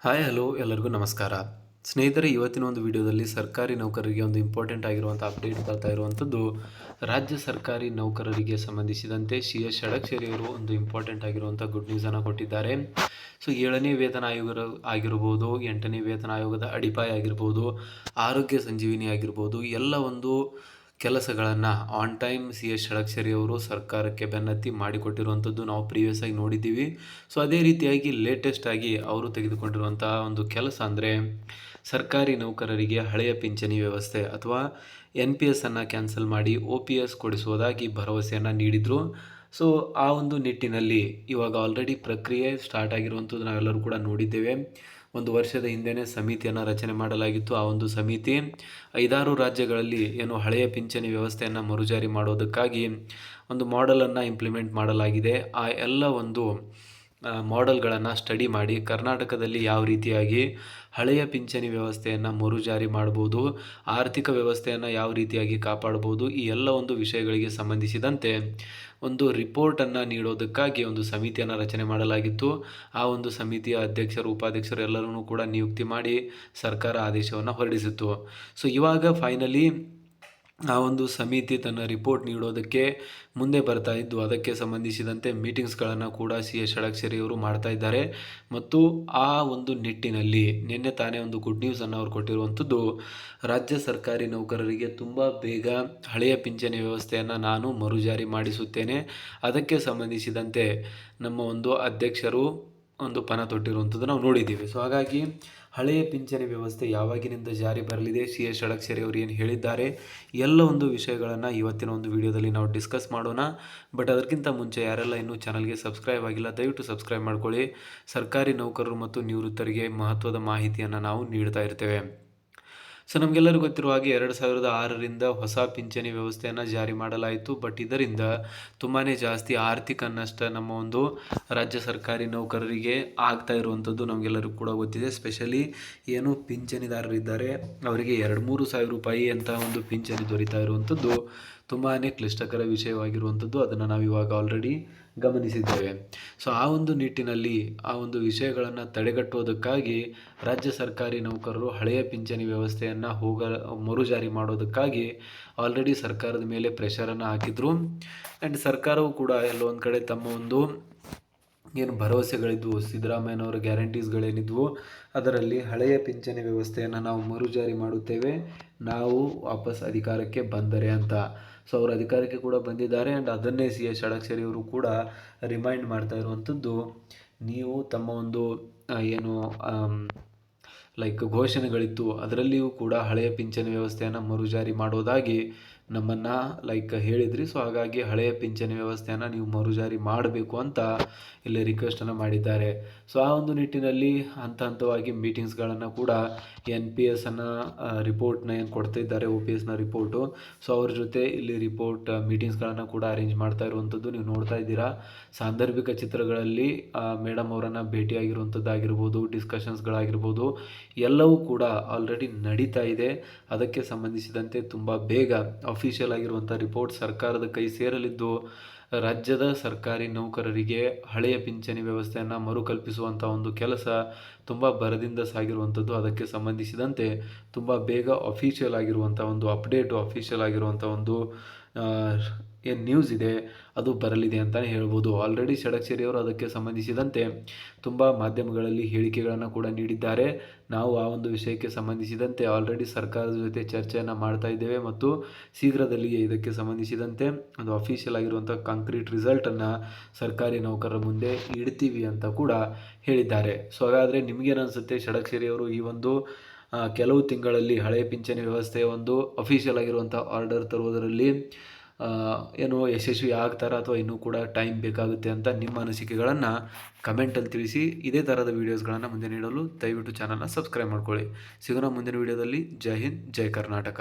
Hi hello ಎಲ್ಲರಿಗೂ ನಮಸ್ಕಾರ. ಸ್ನೇಹಿತರೆ, ಇವತ್ತಿನ ಒಂದು ವಿಡಿಯೋದಲ್ಲಿ ಸರ್ಕಾರಿ ನೌಕರರಿಗೆ ಒಂದು ಇಂಪಾರ್ಟೆಂಟ್ ಆಗಿರುವಂಥ ಅಪ್ಡೇಟ್ ಬರ್ತಾ ಇರುವಂಥದ್ದು. ರಾಜ್ಯ ಸರ್ಕಾರಿ ನೌಕರರಿಗೆ ಸಂಬಂಧಿಸಿದಂತೆ CS ಷಡಕ್ಷರಿಯವರು ಒಂದು ಇಂಪಾರ್ಟೆಂಟ್ ಆಗಿರುವಂಥ ಗುಡ್ ನ್ಯೂಸನ್ನು ಕೊಟ್ಟಿದ್ದಾರೆ. ಸೊ 7ನೇ ವೇತನ ಆಯೋಗ ಆಗಿರ್ಬೋದು, 8ನೇ ವೇತನ ಆಯೋಗದ ಅಡಿಪಾಯ ಆಗಿರ್ಬೋದು, ಆರೋಗ್ಯ ಸಂಜೀವಿನಿ ಆಗಿರ್ಬೋದು, ಎಲ್ಲ ಒಂದು ಕೆಲಸಗಳನ್ನು ಆನ್ ಟೈಮ್ CS ಷಡಕ್ಷರಿ ಅವರು ಸರ್ಕಾರಕ್ಕೆ ಬೆನ್ನತ್ತಿ ಮಾಡಿಕೊಟ್ಟಿರುವಂಥದ್ದು ನಾವು ಪ್ರೀವಿಯಸ್ ಆಗಿ ನೋಡಿದ್ದೀವಿ. ಸೊ ಅದೇ ರೀತಿಯಾಗಿ ಲೇಟೆಸ್ಟ್ ಆಗಿ ಅವರು ತೆಗೆದುಕೊಂಡಿರುವಂತಹ ಒಂದು ಕೆಲಸ ಅಂದರೆ ಸರ್ಕಾರಿ ನೌಕರರಿಗೆ ಹಳೆಯ ಪಿಂಚಣಿ ವ್ಯವಸ್ಥೆ ಅಥವಾ NPS ಅನ್ನು ಕ್ಯಾನ್ಸಲ್ ಮಾಡಿ OPS ಕೊಡಿಸುವುದಾಗಿ ಭರವಸೆಯನ್ನು ನೀಡಿದರು. ಸೊ ಆ ಒಂದು ನಿಟ್ಟಿನಲ್ಲಿ ಇವಾಗ ಆಲ್ರೆಡಿ ಪ್ರಕ್ರಿಯೆ ಸ್ಟಾರ್ಟ್ ಆಗಿರುವಂಥದ್ದು ನಾವೆಲ್ಲರೂ ಕೂಡ ನೋಡಿದ್ದೇವೆ. ಒಂದು ವರ್ಷದ ಹಿಂದೆಯೇ ಸಮಿತಿಯನ್ನು ರಚನೆ ಮಾಡಲಾಗಿತ್ತು. ಆ ಒಂದು ಸಮಿತಿ 5-6 ರಾಜ್ಯಗಳಲ್ಲಿ ಏನು ಹಳೆಯ ಪಿಂಚಣಿ ವ್ಯವಸ್ಥೆಯನ್ನು ಮರುಜಾರಿ ಮಾಡೋದಕ್ಕಾಗಿ ಒಂದು ಮಾಡೆಲನ್ನು ಇಂಪ್ಲಿಮೆಂಟ್ ಮಾಡಲಾಗಿದೆ. ಆ ಎಲ್ಲ ಒಂದು ಮಾಡೆಲ್ಗಳನ್ನು ಸ್ಟಡಿ ಮಾಡಿ ಕರ್ನಾಟಕದಲ್ಲಿ ಯಾವ ರೀತಿಯಾಗಿ ಹಳೆಯ ಪಿಂಚಣಿ ವ್ಯವಸ್ಥೆಯನ್ನು ಮರುಜಾರಿ ಮಾಡ್ಬೋದು, ಆರ್ಥಿಕ ವ್ಯವಸ್ಥೆಯನ್ನು ಯಾವ ರೀತಿಯಾಗಿ ಕಾಪಾಡ್ಬೋದು, ಈ ಎಲ್ಲ ಒಂದು ವಿಷಯಗಳಿಗೆ ಸಂಬಂಧಿಸಿದಂತೆ ಒಂದು ರಿಪೋರ್ಟನ್ನು ನೀಡೋದಕ್ಕಾಗಿ ಒಂದು ಸಮಿತಿಯನ್ನು ರಚನೆ ಮಾಡಲಾಗಿತ್ತು. ಆ ಒಂದು ಸಮಿತಿಯ ಅಧ್ಯಕ್ಷರು, ಉಪಾಧ್ಯಕ್ಷರು ಎಲ್ಲರನ್ನೂ ಕೂಡ ನಿಯುಕ್ತಿ ಮಾಡಿ ಸರ್ಕಾರ ಆದೇಶವನ್ನು ಹೊರಡಿಸಿತ್ತು. ಸೊ ಇವಾಗ ಫೈನಲಿ ಆ ಒಂದು ಸಮಿತಿ ತನ್ನ ರಿಪೋರ್ಟ್ ನೀಡೋದಕ್ಕೆ ಮುಂದೆ ಬರ್ತಾ ಇದ್ದು, ಅದಕ್ಕೆ ಸಂಬಂಧಿಸಿದಂತೆ ಮೀಟಿಂಗ್ಸ್ಗಳನ್ನು ಕೂಡ CS ಷಡಕ್ಷರಿಯವರು ಮಾಡ್ತಾ ಇದ್ದಾರೆ. ಮತ್ತು ಆ ಒಂದು ನಿಟ್ಟಿನಲ್ಲಿ ನಿನ್ನೆ ತಾನೇ ಒಂದು ಗುಡ್ ನ್ಯೂಸನ್ನು ಅವರು ಕೊಟ್ಟಿರುವಂಥದ್ದು. ರಾಜ್ಯ ಸರ್ಕಾರಿ ನೌಕರರಿಗೆ ತುಂಬ ಬೇಗ ಹಳೆಯ ಪಿಂಚಣಿ ವ್ಯವಸ್ಥೆಯನ್ನು ನಾನು ಮರುಜಾರಿ ಮಾಡಿಸುತ್ತೇನೆ. ಅದಕ್ಕೆ ಸಂಬಂಧಿಸಿದಂತೆ ನಮ್ಮ ಒಂದು ಅಧ್ಯಕ್ಷರು ಒಂದು ಪಣ ತೊಟ್ಟಿರುವಂಥದ್ದು ನಾವು ನೋಡಿದ್ದೀವಿ. ಸೊ ಹಾಗಾಗಿ ಹಳೆಯ ಪಿಂಚಣಿ ವ್ಯವಸ್ಥೆ ಯಾವಾಗಿನಿಂದ ಜಾರಿ ಬರಲಿದೆ, CS ಷಡಕ್ಷರಿ ಅವರು ಏನು ಹೇಳಿದ್ದಾರೆ, ಎಲ್ಲ ಒಂದು ವಿಷಯಗಳನ್ನು ಇವತ್ತಿನ ಒಂದು ವಿಡಿಯೋದಲ್ಲಿ ನಾವು ಡಿಸ್ಕಸ್ ಮಾಡೋಣ. ಬಟ್ ಅದಕ್ಕಿಂತ ಮುಂಚೆ ಯಾರೆಲ್ಲ ಇನ್ನೂ ಚಾನಲ್ಗೆ ಸಬ್ಸ್ಕ್ರೈಬ್ ಆಗಿಲ್ಲ, ದಯವಿಟ್ಟು ಸಬ್ಸ್ಕ್ರೈಬ್ ಮಾಡ್ಕೊಳ್ಳಿ. ಸರ್ಕಾರಿ ನೌಕರರು ಮತ್ತು ನಿವೃತ್ತರಿಗೆ ಮಹತ್ವದ ಮಾಹಿತಿಯನ್ನು ನಾವು ನೀಡ್ತಾ ಇರ್ತೇವೆ. ಸೊ ನಮಗೆಲ್ಲರಿಗೂ ಗೊತ್ತಿರುವ ಹಾಗೆ 2006ರಿಂದ ಹೊಸ ಪಿಂಚಣಿ ವ್ಯವಸ್ಥೆಯನ್ನು ಜಾರಿ ಮಾಡಲಾಯಿತು. ಬಟ್ ಇದರಿಂದ ತುಂಬಾ ಜಾಸ್ತಿ ಆರ್ಥಿಕ ನಷ್ಟ ನಮ್ಮ ಒಂದು ರಾಜ್ಯ ಸರ್ಕಾರಿ ನೌಕರರಿಗೆ ಆಗ್ತಾ ಇರುವಂಥದ್ದು ನಮಗೆಲ್ಲರಿಗೂ ಕೂಡ ಗೊತ್ತಿದೆ. ಸ್ಪೆಷಲಿ ಏನು ಪಿಂಚಣಿದಾರರಿದ್ದಾರೆ ಅವರಿಗೆ 2-3 ಸಾವಿರ ರೂಪಾಯಿ ಅಂತ ಒಂದು ಪಿಂಚಣಿ ದೊರೀತಾ ಇರುವಂಥದ್ದು ತುಂಬಾ ಕ್ಲಿಷ್ಟಕರ ವಿಷಯವಾಗಿರುವಂಥದ್ದು. ಅದನ್ನು ನಾವು ಇವಾಗ ಆಲ್ರೆಡಿ ಗಮನಿಸಿದ್ದೇವೆ. ಸೊ ಆ ಒಂದು ನಿಟ್ಟಿನಲ್ಲಿ ಆ ಒಂದು ವಿಷಯಗಳನ್ನು ತಡೆಗಟ್ಟುವುದಕ್ಕಾಗಿ ರಾಜ್ಯ ಸರ್ಕಾರಿ ನೌಕರರು ಹಳೆಯ ಪಿಂಚಣಿ ವ್ಯವಸ್ಥೆಯನ್ನು ಮರುಜಾರಿ ಮಾಡೋದಕ್ಕಾಗಿ ಆಲ್ರೆಡಿ ಸರ್ಕಾರದ ಮೇಲೆ ಪ್ರೆಷರನ್ನು ಹಾಕಿದ್ರು. ಆ್ಯಂಡ್ ಸರ್ಕಾರವು ಕೂಡ ಎಲ್ಲೋ ಒಂದು ಕಡೆ ತಮ್ಮ ಒಂದು ಏನು ಭರವಸೆಗಳಿದ್ವು, ಸಿದ್ದರಾಮಯ್ಯನವರ ಗ್ಯಾರಂಟೀಸ್ಗಳೇನಿದ್ವು, ಅದರಲ್ಲಿ ಹಳೆಯ ಪಿಂಚಣಿ ವ್ಯವಸ್ಥೆಯನ್ನು ನಾವು ಮರುಜಾರಿ ಮಾಡುತ್ತೇವೆ ನಾವು ವಾಪಸ್ ಅಧಿಕಾರಕ್ಕೆ ಬಂದರೆ ಅಂತ. ಸೊ ಅವರು ಅಧಿಕಾರಕ್ಕೆ ಕೂಡ ಬಂದಿದ್ದಾರೆ. ಆ್ಯಂಡ್ ಅದನ್ನೇ CS ಷಡಕ್ಷರಿ ಅವರು ಕೂಡ ರಿಮೈಂಡ್ ಮಾಡ್ತಾ ಇರುವಂಥದ್ದು. ನೀವು ತಮ್ಮ ಒಂದು ಏನು ಘೋಷಣೆಗಳಿತ್ತು ಅದರಲ್ಲಿಯೂ ಕೂಡ ಹಳೆಯ ಪಿಂಚಣಿ ವ್ಯವಸ್ಥೆಯನ್ನು ಮರುಜಾರಿ ಮಾಡೋದಾಗಿ ನಮ್ಮನ್ನು ಹೇಳಿದ್ರಿ. ಸೊ ಹಾಗಾಗಿ ಹಳೆಯ ಪಿಂಚಣಿ ವ್ಯವಸ್ಥೆಯನ್ನು ನೀವು ಮರುಜಾರಿ ಮಾಡಬೇಕು ಅಂತ ಇಲ್ಲಿ ರಿಕ್ವೆಸ್ಟನ್ನು ಮಾಡಿದ್ದಾರೆ. ಸೊ ಆ ಒಂದು ನಿಟ್ಟಿನಲ್ಲಿ ಹಂತವಾಗಿ ಮೀಟಿಂಗ್ಸ್ಗಳನ್ನು ಕೂಡ NPS ರಿಪೋರ್ಟ್ನ ಏನು ಕೊಡ್ತಾ ಇದ್ದಾರೆ, OPSನ ರಿಪೋರ್ಟು, ಸೊ ಅವ್ರ ಜೊತೆ ಇಲ್ಲಿ ಮೀಟಿಂಗ್ಸ್ಗಳನ್ನು ಕೂಡ ಅರೇಂಜ್ ಮಾಡ್ತಾ ಇರುವಂಥದ್ದು ನೀವು ನೋಡ್ತಾ ಇದ್ದೀರಾ. ಸಾಂದರ್ಭಿಕ ಚಿತ್ರಗಳಲ್ಲಿ ಮೇಡಮ್ ಅವರನ್ನು ಭೇಟಿಯಾಗಿರುವಂಥದ್ದಾಗಿರ್ಬೋದು, ಡಿಸ್ಕಷನ್ಸ್ಗಳಾಗಿರ್ಬೋದು, ಎಲ್ಲವೂ ಕೂಡ ಆಲ್ರೆಡಿ ನಡೀತಾ ಇದೆ. ಅದಕ್ಕೆ ಸಂಬಂಧಿಸಿದಂತೆ ತುಂಬ ಬೇಗ ಅಫಿಷಿಯಲ್ ಆಗಿರುವಂಥ ರಿಪೋರ್ಟ್ ಸರ್ಕಾರದ ಕೈ ಸೇರಲಿದ್ದು, ರಾಜ್ಯದ ಸರ್ಕಾರಿ ನೌಕರರಿಗೆ ಹಳೆಯ ಪಿಂಚಣಿ ವ್ಯವಸ್ಥೆಯನ್ನು ಮರುಕಲ್ಪಿಸುವಂಥ ಒಂದು ಕೆಲಸ ತುಂಬ ಭರದಿಂದ ಸಾಗಿರುವಂಥದ್ದು. ಅದಕ್ಕೆ ಸಂಬಂಧಿಸಿದಂತೆ ತುಂಬ ಬೇಗ ಅಫಿಷಿಯಲ್ ಆಗಿರುವಂಥ ಒಂದು ಅಪ್ಡೇಟು, ಅಫಿಷಿಯಲ್ ಆಗಿರುವಂಥ ಒಂದು ಏನು ನ್ಯೂಸ್ ಇದೆ ಅದು ಬರಲಿದೆ ಅಂತಲೇ ಹೇಳ್ಬೋದು. ಆಲ್ರೆಡಿ ಷಡಕ್ಷರಿಯವರು ಅದಕ್ಕೆ ಸಂಬಂಧಿಸಿದಂತೆ ತುಂಬ ಮಾಧ್ಯಮಗಳಲ್ಲಿ ಹೇಳಿಕೆಗಳನ್ನು ಕೂಡ ನೀಡಿದ್ದಾರೆ. ನಾವು ಆ ಒಂದು ವಿಷಯಕ್ಕೆ ಸಂಬಂಧಿಸಿದಂತೆ ಆಲ್ರೆಡಿ ಸರ್ಕಾರದ ಜೊತೆ ಚರ್ಚೆಯನ್ನು ಮಾಡ್ತಾ ಇದ್ದೇವೆ ಮತ್ತು ಶೀಘ್ರದಲ್ಲಿಯೇ ಇದಕ್ಕೆ ಸಂಬಂಧಿಸಿದಂತೆ ಒಂದು ಅಫಿಷಿಯಲ್ ಆಗಿರುವಂಥ ಕಾಂಕ್ರೀಟ್ ರಿಸಲ್ಟನ್ನು ಸರ್ಕಾರಿ ನೌಕರರ ಮುಂದೆ ಇಡ್ತೀವಿ ಅಂತ ಕೂಡ ಹೇಳಿದ್ದಾರೆ. ಸೊ ಹಾಗಾದರೆ ನಿಮಗೇನನ್ಸುತ್ತೆ, ಷಡಕ್ಷರಿಯವರು ಈ ಒಂದು ಕೆಲವು ತಿಂಗಳಲ್ಲಿ ಹಳೆಯ ಪಿಂಚಣಿ ವ್ಯವಸ್ಥೆಯ ಒಂದು ಅಫಿಷಿಯಲ್ ಆಗಿರುವಂಥ ಆರ್ಡರ್ ತರುವುದರಲ್ಲಿ ಏನು ಯಶಸ್ವಿ ಆಗ್ತಾರಾ ಅಥವಾ ಇನ್ನೂ ಕೂಡ ಟೈಮ್ ಬೇಕಾಗುತ್ತೆ ಅಂತ ನಿಮ್ಮ ಅನಿಸಿಕೆಗಳನ್ನು ಕಮೆಂಟಲ್ಲಿ ತಿಳಿಸಿ. ಇದೇ ಥರದ ವೀಡಿಯೋಸ್ಗಳನ್ನು ಮುಂದೆ ನೀಡಲು ದಯವಿಟ್ಟು ಚಾನಲ್ನ ಸಬ್ಸ್ಕ್ರೈಬ್ ಮಾಡ್ಕೊಳ್ಳಿ. ಸಿಗೋಣ ಮುಂದಿನ ವೀಡಿಯೋದಲ್ಲಿ. ಜೈ ಹಿಂದ್, ಜೈ ಕರ್ನಾಟಕ.